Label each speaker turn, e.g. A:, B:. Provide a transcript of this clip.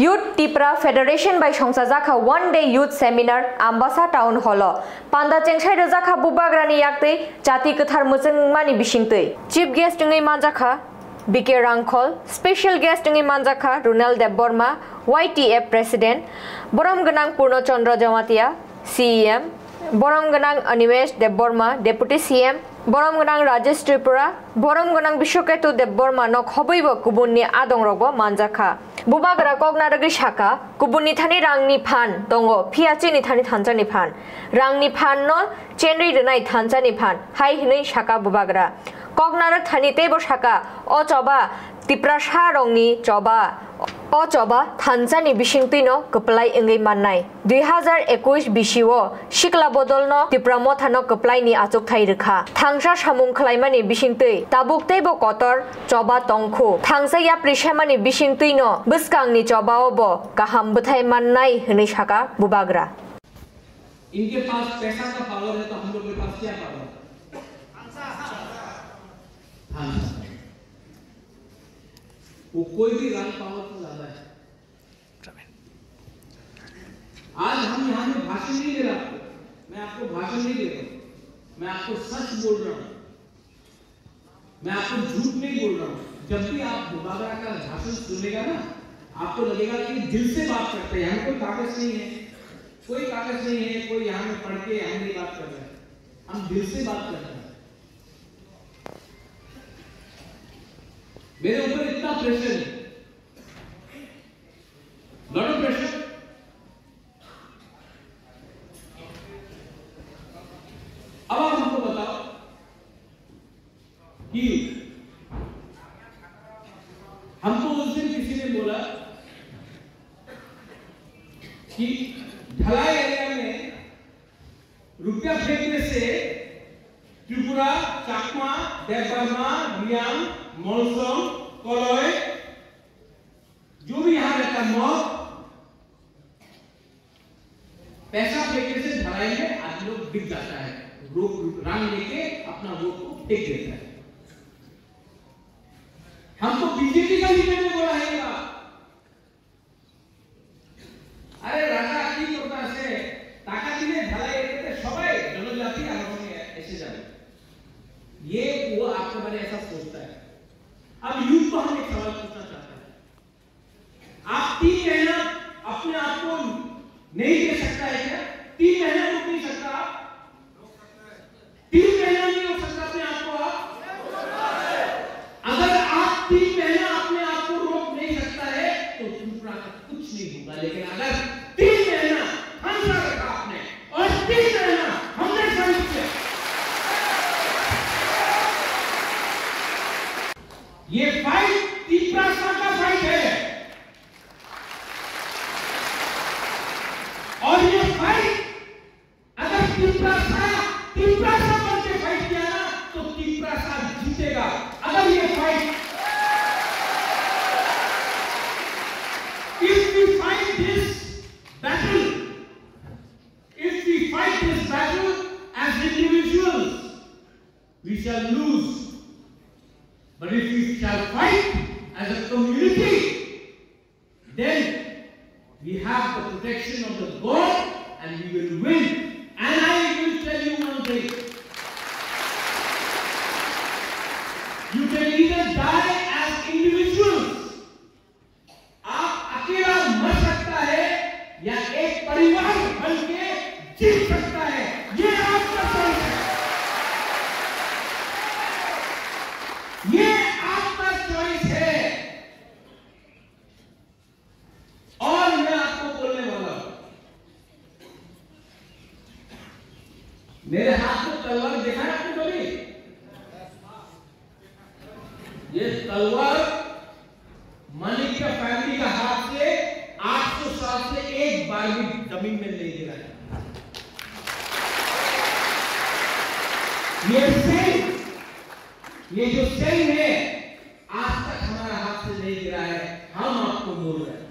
A: Youth Tipra Federation by Songchajak one day youth seminar Ambasa Town Hall. Panda Chengsai Zakha Bubagra ni yakte Jati Kathar Musang Mani Bisingtwino. Chief guest ngai Manjakha BK Rangkhol, special guest ngai Manjakha Runal Deborma, YTF President, Boram Ganang Purno Chandra Jamatia, CEM, Boram Ganang Animesh Deborma, Deputy CM, Boram Ganang Rajesh Tripura, Boram Ganang Bishoketu Deborma Nok Hobibo Kubuni Adong Robo Manjakha. Bubagra Kognaragi Sakha, Kubuni Thani Rangni Pan, Dongo, Piachi Thani Tanzani Pan, Rangni Pan no, Chenri Denai Tanzani Pan, Hai Hine Sakha Bubagra, Kognara Thani Tebo Sakha, O Choba, Tiprasha Rongi, Choba, O Choba, Tanzani Bisingtwino, Keplai Engai Manai, 2021 Bishiwo, Shikla Bodolno, Tipramothano Keplai ni Achuk Thai Rekha, Thagsa Samung Khlaimani Bisingtwino, Tabuk Tebo Kotor, Choba Tongkhu, Thagsa ya Prishamani Bisingtwino, Buskang ni Choba Obo, Kaham Buthai Manai Hine Sakha Bubagra.
B: इनके पास पैसा का power है तो हम लोग के पास क्या power है? वो कोई भी रंग पावर से ज्यादा है। आज हम यहाँ में भाषण नहीं दे रहा, मैं आपको भाषण नहीं दे रहा, मैं आपको सच बोल रहा हूँ, मैं आपको झूठ नहीं बोल रहा हूँ। जब भी आप बुबागरा का भाषण सुनेगा ना, आपको लगेगा कि दिल से बात करते हैं। यहाँ कोई कागज नहीं है, कोई कागज नहीं है, कोई यहाँ में पढ़ के हम नहीं बात कर रहे हैं, हम दिल से बात कर रहे हैं। मेरे ऊपर इतना प्रेशर है, लॉट ऑफ प्रेशर। अब आप हमको बताओ कि हमको उस दिन किसी ने बोला कि ढलाई एरिया में रुपया फेंकने से त्रिपुरा, चाकमा, देवबर्मा, रियांग, मोलसोम, कोलोय, जो भी यहां रहता मौत, पैसा फेंकने से ढलाई में आज लोग बिक जाता है, रंग लेके अपना वोट को फेंक देता है। हमको बीजेपी का लीडर ने बोला है ये बात। अरे राजा की होता से टाका दिने ढलाई एरियाते सबाई जनजाति आलोचना ऐसे जाए, ये वो आपके बारे ऐसा सोचता है। अब यूथ को हम एक सवाल पूछना चाहते हैं, आप 3 महीना अपने आप को नहीं दे सकता है क्या? 3 महीना रुक नहीं सकता आप? 3 महीना नहीं रोक सकता अपने आप को आप? अगर आप 3 महीना अपने आप को रोक नहीं सकता है तो दूसरा कुछ नहीं होगा। लेकिन अगर 3 महीना हमसा रखा आपने और 3 महीना हमने साबित किया, ये फाइट तीव्रता का फाइट है और ये फाइट अगर तीव्रता बन के फाइट किया ना तो तीव्रता जीतेगा। अगर ये fight if we fight this battle as individuals, we shall lose. But if we shall fight as a community, then we have the protection of the God and we will win. And I will tell you one thing. You can either die as individuals. आप अकेला मर सकता है या एक परिवार बनके जीत सकता है। ये आपका चॉइस है। ये आपका चॉइस है। और मैं आपको बोलने वाला हूं, मेरे हाथ में तलवार देखा है आपने कभी? ये तलवार मलिक का फैमिली का हाथ से 800 साल से एक बार भी जमीन में नहीं गिरा है। ये जो सेल है आज तक हमारा हाथ से नहीं गिरा है। हम आपको बोल रहे हैं